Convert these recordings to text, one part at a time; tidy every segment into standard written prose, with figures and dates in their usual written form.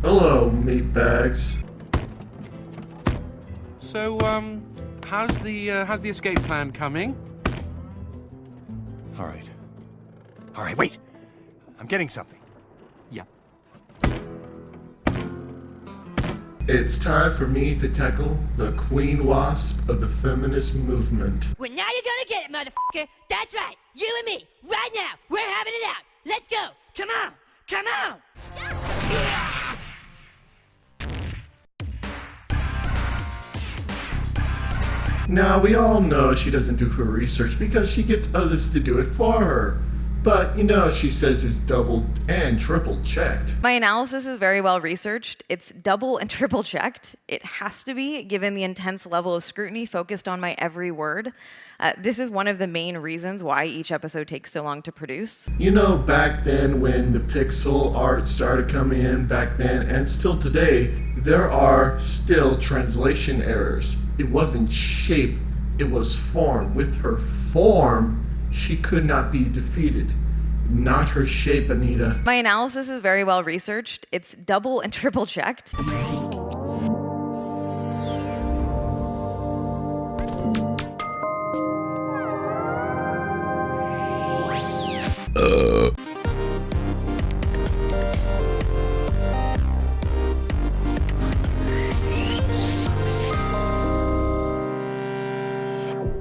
Hello, meatbags. So, how's the escape plan coming? All right, wait. I'm getting something. Yeah. It's time for me to tackle the queen wasp of the feminist movement. Well, now you're gonna get it, motherfucker. That's right. You and me, right now. We're having it out. Let's go. Come on. Come on. Now, we all know she doesn't do her research because she gets others to do it for her. But, she says it's double and triple checked. My analysis is very well researched. It's double and triple checked. It has to be, given the intense level of scrutiny focused on my every word. This is one of the main reasons why each episode takes so long to produce. Back then when the pixel art started coming in back then, and still today, there are still translation errors. It wasn't shape, it was form. With her form, she could not be defeated. Not her shape, Anita. My analysis is very well researched. It's double and triple checked.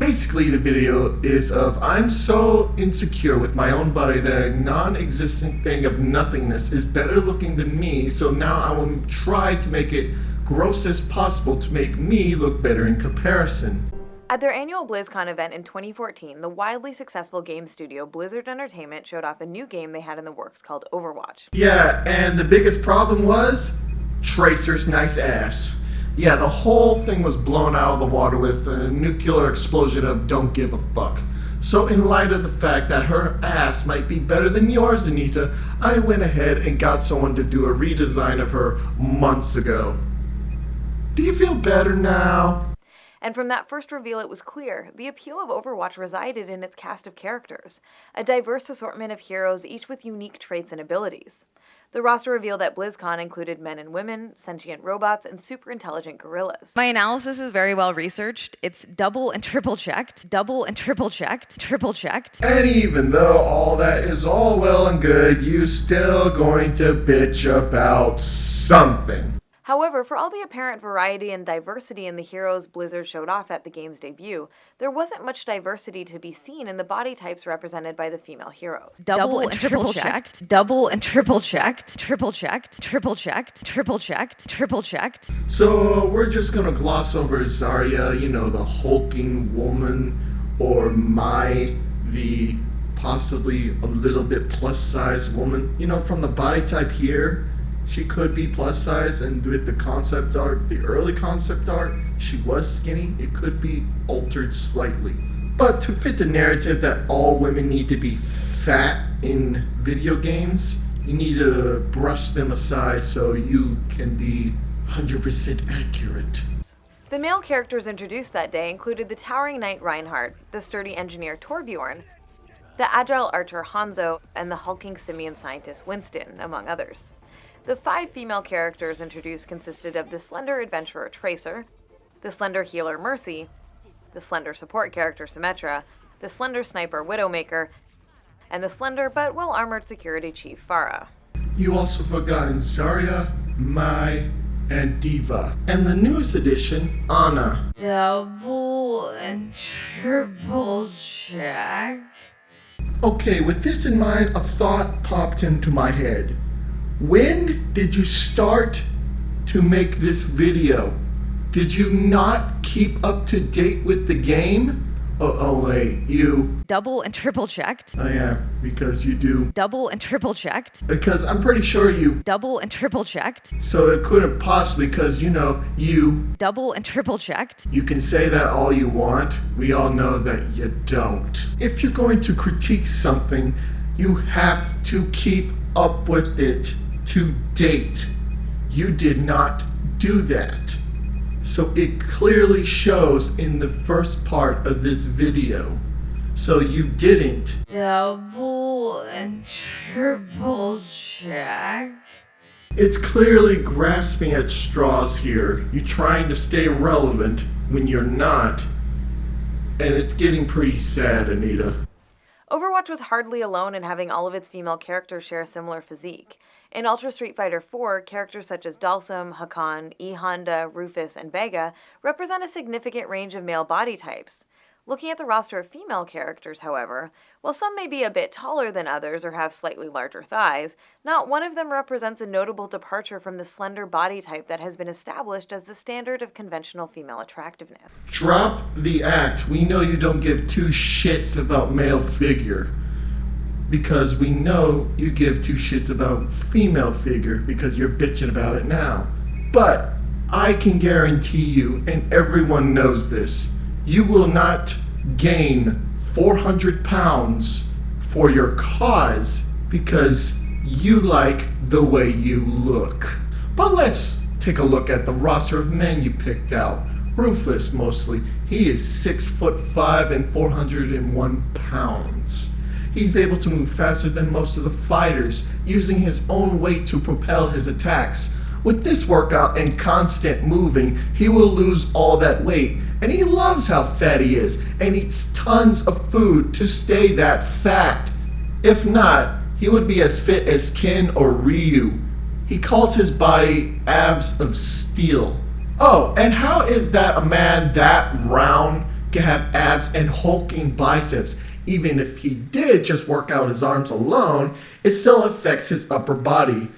Basically, the video is of I'm so insecure with my own body that a non-existent thing of nothingness is better looking than me, so now I will try to make it gross as possible to make me look better in comparison. At their annual BlizzCon event in 2014, the wildly successful game studio Blizzard Entertainment showed off a new game they had in the works called Overwatch. Yeah, and the biggest problem was Tracer's nice ass. Yeah, the whole thing was blown out of the water with a nuclear explosion of don't give a fuck. So in light of the fact that her ass might be better than yours, Anita, I went ahead and got someone to do a redesign of her months ago. Do you feel better now? And from that first reveal, it was clear the appeal of Overwatch resided in its cast of characters, a diverse assortment of heroes, each with unique traits and abilities. The roster revealed at BlizzCon included men and women, sentient robots, and super intelligent gorillas. My analysis is very well researched. It's double and triple checked, double and triple checked, triple checked. And even though all that is all well and good, you still going to bitch about something. However, for all the apparent variety and diversity in the heroes Blizzard showed off at the game's debut, there wasn't much diversity to be seen in the body types represented by the female heroes. Double and triple checked, double and triple checked, triple checked, triple checked, triple checked, triple checked. So we're just gonna gloss over Zarya, the hulking woman, or Mai, the possibly a little bit plus size woman. From the body type here, she could be plus size, and with the concept art, the early concept art, she was skinny. It could be altered slightly. But to fit the narrative that all women need to be fat in video games, you need to brush them aside so you can be 100% accurate. The male characters introduced that day included the towering knight Reinhardt, the sturdy engineer Torbjorn, the agile archer Hanzo, and the hulking simian scientist Winston, among others. The 5 female characters introduced consisted of the slender adventurer Tracer, the slender healer Mercy, the slender support character Symmetra, the slender sniper Widowmaker, and the slender but well-armored security chief Pharah. You also forgotten Zarya, Mai, and Diva. And the newest addition, Ana. Double and triple check. Okay, with this in mind, a thought popped into my head. When did you start to make this video? Did you not keep up to date with the game? Oh wait, you... Double and triple checked. I am, because you do. Double and triple checked. Because I'm pretty sure you... Double and triple checked. So it couldn't possibly, because you... Double and triple checked. You can say that all you want. We all know that you don't. If you're going to critique something, you have to keep up with it to date. You did not do that. So it clearly shows in the first part of this video. So you didn't. Double and triple checked. It's clearly grasping at straws here. You're trying to stay relevant when you're not. And it's getting pretty sad, Anita. Overwatch was hardly alone in having all of its female characters share a similar physique. In Ultra Street Fighter 4, characters such as Dalsum, Hakan, E Honda, Rufus, and Vega represent a significant range of male body types. Looking at the roster of female characters, however, while some may be a bit taller than others or have slightly larger thighs, not one of them represents a notable departure from the slender body type that has been established as the standard of conventional female attractiveness. Drop the act. We know you don't give two shits about male figure. Because we know you give two shits about female figure because you're bitching about it now. But I can guarantee you, and everyone knows this, you will not gain 400 pounds for your cause because you like the way you look. But let's take a look at the roster of men you picked out. Rufus mostly. He is 6'5" and 401 pounds. He's able to move faster than most of the fighters, using his own weight to propel his attacks. With this workout and constant moving, he will lose all that weight. And he loves how fat he is and eats tons of food to stay that fat. If not, he would be as fit as Ken or Ryu. He calls his body abs of steel. Oh, and how is that a man that round can have abs and hulking biceps? Even if he did just work out his arms alone, it still affects his upper body.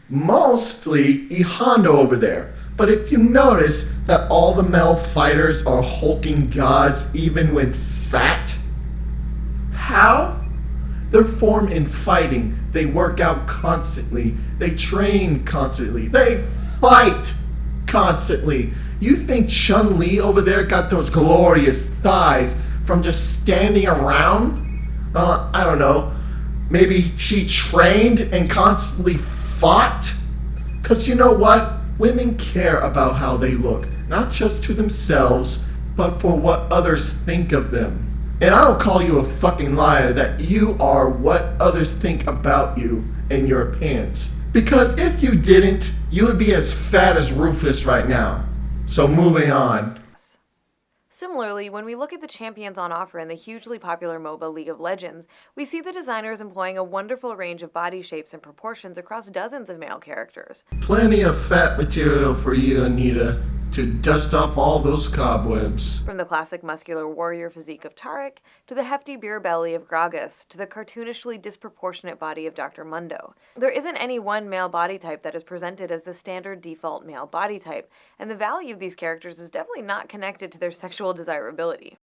Mostly E Honda over there. But if you notice that all the male fighters are hulking gods even when fat? How? They're formed in fighting. They work out constantly. They train constantly. They fight constantly. You think Chun-Li over there got those glorious thighs from just standing around? I don't know. Maybe she trained and constantly fought? Because you know what? Women care about how they look, not just to themselves, but for what others think of them. And I don't call you a fucking liar that you are what others think about you and your pants. Because if you didn't, you would be as fat as Rufus right now. So moving on. Similarly, when we look at the champions on offer in the hugely popular MOBA League of Legends, we see the designers employing a wonderful range of body shapes and proportions across dozens of male characters. Plenty of fat material for you, Anita, to dust off all those cobwebs. From the classic muscular warrior physique of Tarek, to the hefty beer belly of Gragas, to the cartoonishly disproportionate body of Dr. Mundo. There isn't any one male body type that is presented as the standard default male body type, and the value of these characters is definitely not connected to their sexual desirability.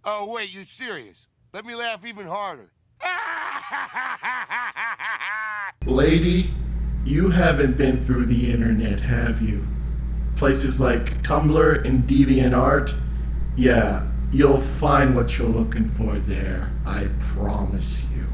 Oh, wait, you serious? Let me laugh even harder. Lady, you haven't been through the internet, have you? Places like Tumblr and DeviantArt? Yeah, you'll find what you're looking for there, I promise you.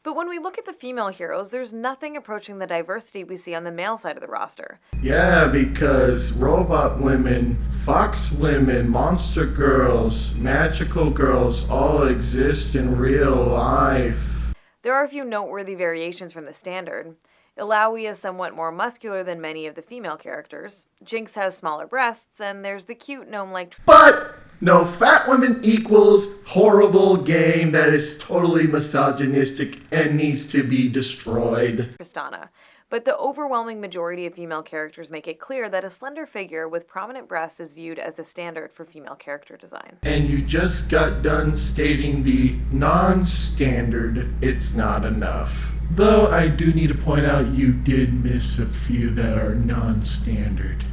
But when we look at the female heroes, there's nothing approaching the diversity we see on the male side of the roster. Yeah, because robot women, fox women, monster girls, magical girls all exist in real life. There are a few noteworthy variations from the standard. Illaoi is somewhat more muscular than many of the female characters. Jinx has smaller breasts, and there's the cute gnome-like But no fat women equals horrible game that is totally misogynistic and needs to be destroyed. Tristana. But the overwhelming majority of female characters make it clear that a slender figure with prominent breasts is viewed as the standard for female character design. And you just got done stating the non-standard, it's not enough. Though I do need to point out you did miss a few that are non-standard.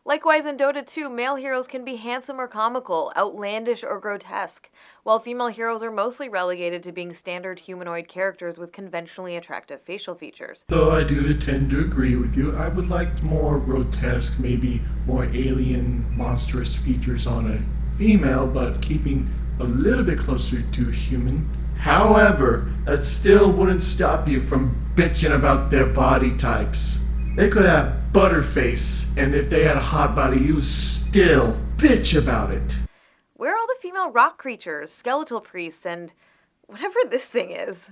Likewise, in Dota 2, male heroes can be handsome or comical, outlandish or grotesque, while female heroes are mostly relegated to being standard humanoid characters with conventionally attractive facial features. Though I do tend to agree with you, I would like more grotesque, maybe more alien, monstrous features on a female, but keeping a little bit closer to human. However, that still wouldn't stop you from bitching about their body types. They could have butterface, and if they had a hot body, you still bitch about it. Where are all the female rock creatures, skeletal priests, and whatever this thing is?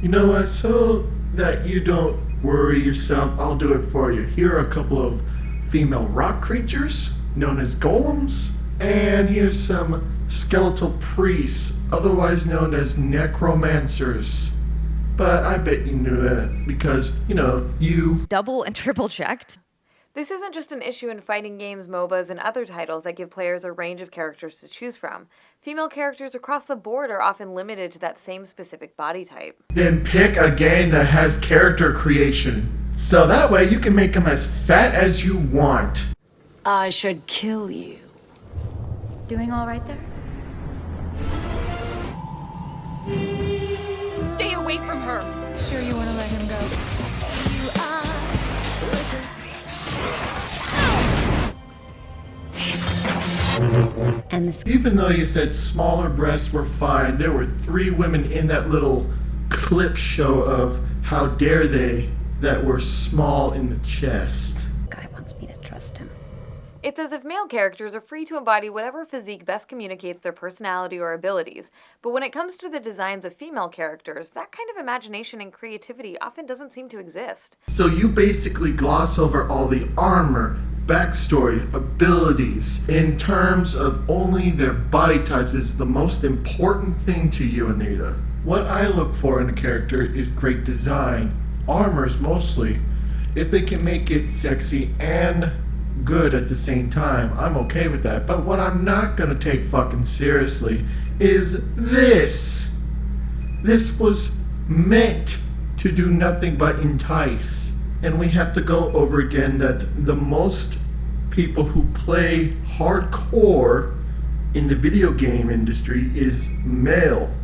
You know what, so that you don't worry yourself, I'll do it for you. Here are a couple of female rock creatures, known as golems, and here's some skeletal priests, otherwise known as necromancers. But I bet you knew that because, you Double and triple checked. This isn't just an issue in fighting games, MOBAs, and other titles that give players a range of characters to choose from. Female characters across the board are often limited to that same specific body type. Then pick a game that has character creation, so that way you can make them as fat as you want. I should kill you. Doing all right there? Stay away from her. Sure you want to let him go? And this Even though you said smaller breasts were fine, there were 3 women in that little clip show of How Dare They that were small in the chest. guy wants me to trust him. It's as if male characters are free to embody whatever physique best communicates their personality or abilities, but when it comes to the designs of female characters, that kind of imagination and creativity often doesn't seem to exist. So you basically gloss over all the armor, backstory, abilities, in terms of only their body types is the most important thing to you, Anita. What I look for in a character is great design, armors mostly. If they can make it sexy and good at the same time, I'm okay with that. But what I'm not gonna take fucking seriously is this. This was meant to do nothing but entice. And we have to go over again that the most people who play hardcore in the video game industry is male.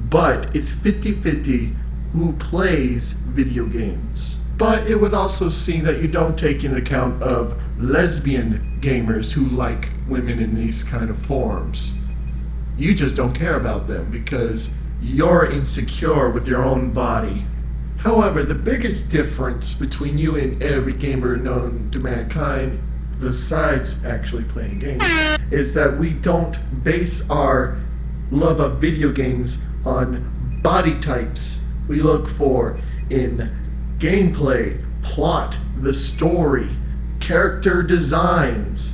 But it's 50-50 who plays video games. But it would also seem that you don't take into account of lesbian gamers who like women in these kind of forms. You just don't care about them because you're insecure with your own body. However, the biggest difference between you and every gamer known to mankind, besides actually playing games, is that we don't base our love of video games on body types. We look for in gameplay, plot, the story, character designs.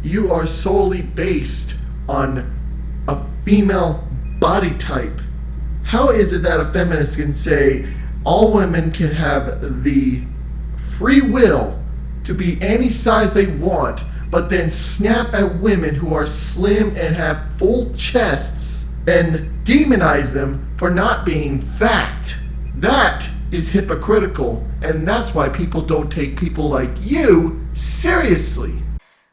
You are solely based on a female body type. How is it that a feminist can say all women can have the free will to be any size they want, but then snap at women who are slim and have full chests and demonize them for not being fat? That is hypocritical, and that's why people don't take people like you seriously.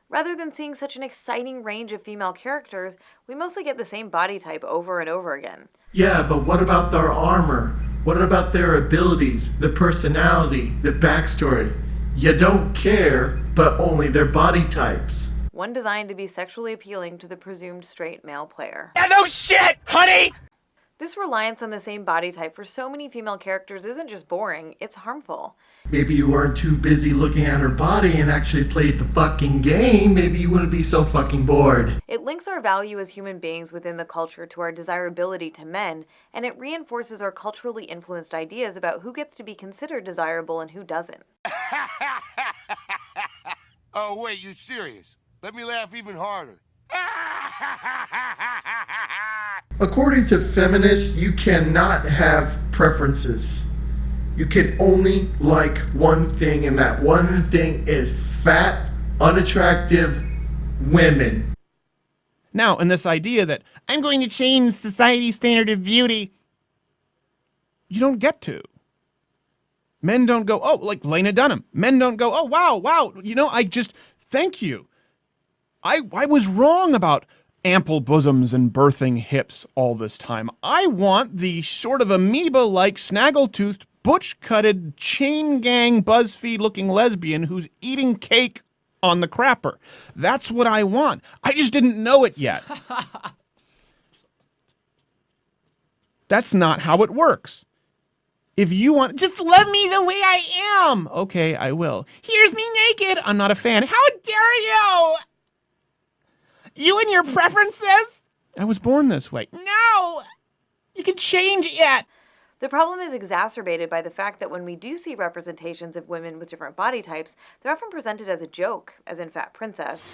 Rather than seeing such an exciting range of female characters, we mostly get the same body type over and over again. Yeah, but what about their armor? What about their abilities, the personality, the backstory? You don't care, but only their body types. One designed to be sexually appealing to the presumed straight male player. Yeah, no shit, honey! This reliance on the same body type for so many female characters isn't just boring, it's harmful. Maybe you weren't too busy looking at her body and actually played the fucking game. Maybe you wouldn't be so fucking bored. It links our value as human beings within the culture to our desirability to men, and it reinforces our culturally influenced ideas about who gets to be considered desirable and who doesn't. Oh, wait, you serious? Let me laugh even harder. According to feminists, you cannot have preferences. You can only like one thing, and that one thing is fat unattractive women. Now, in this idea that I'm going to change society's standard of beauty, you don't get to. Men don't go, oh, like Lena Dunham. Men don't go, oh, wow, thank you. I was wrong about ample bosoms and birthing hips all this time. I want the sort of amoeba-like, snaggle-toothed, butch-cutted, chain-gang, BuzzFeed-looking lesbian who's eating cake on the crapper. That's what I want. I just didn't know it yet. That's not how it works. If you want, just love me the way I am. Okay, I will. Here's me naked. I'm not a fan. How dare you? You and your preferences? I was born this way. No! You can change it. The problem is exacerbated by the fact that when we do see representations of women with different body types, they're often presented as a joke, as in Fat Princess.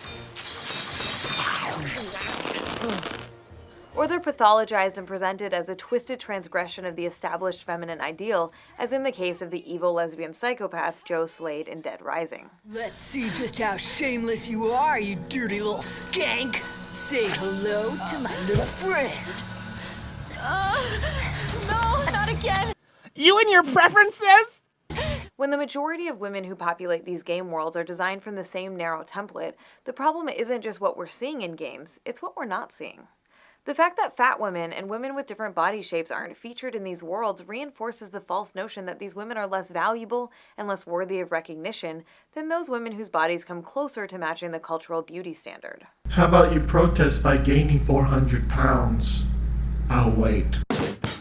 Or they're pathologized and presented as a twisted transgression of the established feminine ideal, as in the case of the evil lesbian psychopath Joe Slade in Dead Rising. Let's see just how shameless you are, you dirty little skank. Say hello to my little friend. No, not again. You and your preferences? When the majority of women who populate these game worlds are designed from the same narrow template, the problem isn't just what we're seeing in games, it's what we're not seeing. The fact that fat women and women with different body shapes aren't featured in these worlds reinforces the false notion that these women are less valuable and less worthy of recognition than those women whose bodies come closer to matching the cultural beauty standard. How about you protest by gaining 400 pounds? I'll wait.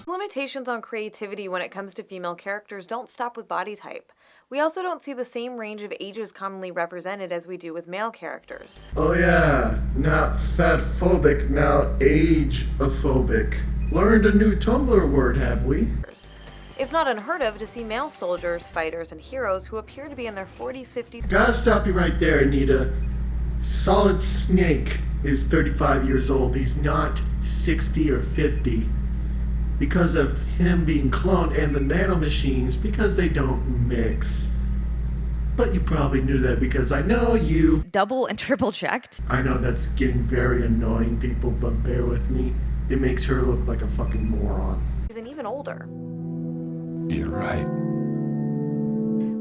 Limitations on creativity when it comes to female characters don't stop with body type. We also don't see the same range of ages commonly represented as we do with male characters. Oh yeah, not fat-phobic, now age-ophobic. Learned a new Tumblr word, have we? It's not unheard of to see male soldiers, fighters, and heroes who appear to be in their 40s, 50s... Gotta stop you right there, Anita. Solid Snake is 35 years old. He's not 60 or 50. Because of him being cloned and the nanomachines, because they don't mix. But you probably knew that because I know you. Double and triple checked. I know that's getting very annoying, people, but bear with me. It makes her look like a fucking moron. And even older. You're right.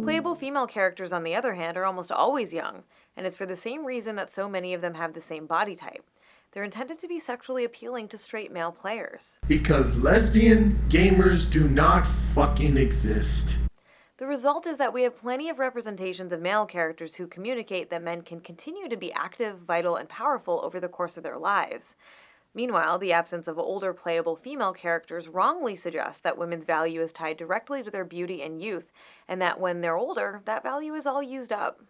Playable female characters, on the other hand, are almost always young, and it's for the same reason that so many of them have the same body type. They're intended to be sexually appealing to straight male players. Because lesbian gamers do not fucking exist. The result is that we have plenty of representations of male characters who communicate that men can continue to be active, vital, and powerful over the course of their lives. Meanwhile, the absence of older playable female characters wrongly suggests that women's value is tied directly to their beauty and youth, and that when they're older, that value is all used up.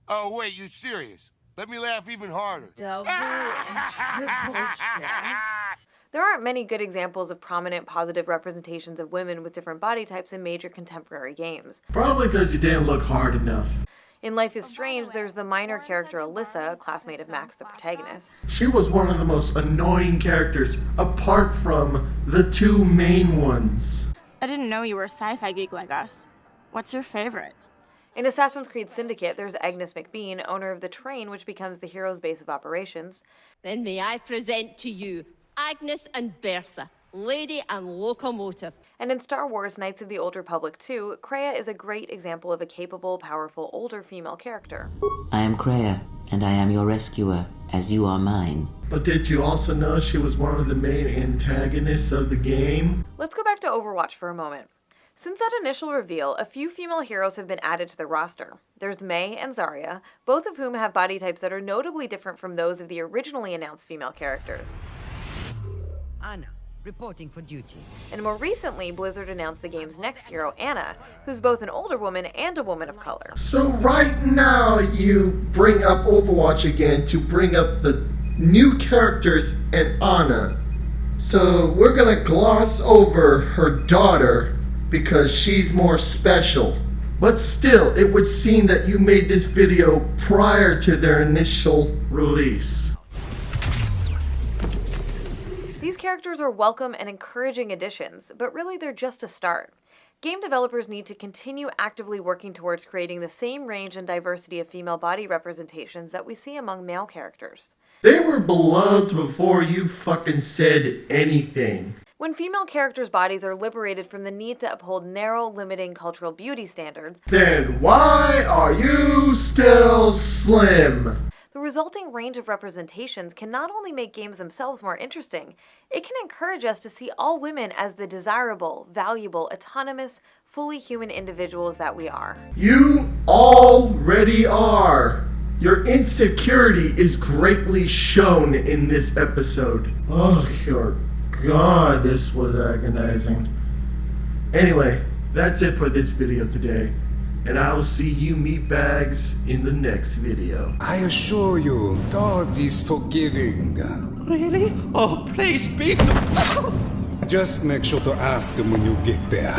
Oh, wait, you serious? Let me laugh even harder. Double and triple check. There aren't many good examples of prominent positive representations of women with different body types in major contemporary games. Probably because you didn't look hard enough. In Life is Strange, there's the minor character Alyssa, a classmate of Max, the protagonist. She was one of the most annoying characters, apart from the two main ones. I didn't know you were a sci-fi geek like us. What's your favorite? In Assassin's Creed Syndicate, there's Agnes McBean, owner of the train which becomes the hero's base of operations. Then may I present to you Agnes and Bertha, Lady and Locomotive. And in Star Wars Knights of the Old Republic 2, Kreia is a great example of a capable, powerful, older female character. I am Kreia, and I am your rescuer, as you are mine. But did you also know she was one of the main antagonists of the game? Let's go back to Overwatch for a moment. Since that initial reveal, a few female heroes have been added to the roster. There's Mei and Zarya, both of whom have body types that are notably different from those of the originally announced female characters. Anna, reporting for duty. And more recently, Blizzard announced the game's next hero, Anna, who's both an older woman and a woman of color. So right now you bring up Overwatch again to bring up the new characters and Anna. So we're gonna gloss over her daughter because she's more special. But still, it would seem that you made this video prior to their initial release. These characters are welcome and encouraging additions, but really they're just a start. Game developers need to continue actively working towards creating the same range and diversity of female body representations that we see among male characters. They were beloved before you fucking said anything. When female characters' bodies are liberated from the need to uphold narrow, limiting cultural beauty standards, then why are you still slim? the resulting range of representations can not only make games themselves more interesting, it can encourage us to see all women as the desirable, valuable, autonomous, fully human individuals that we are. You already are. Your insecurity is greatly shown in this episode. Oh, your God, this was agonizing. Anyway, that's it for this video today. And I will see you meatbags in the next video. I assure you, God is forgiving. Really? Oh, please be so. Just make sure to ask him when you get there.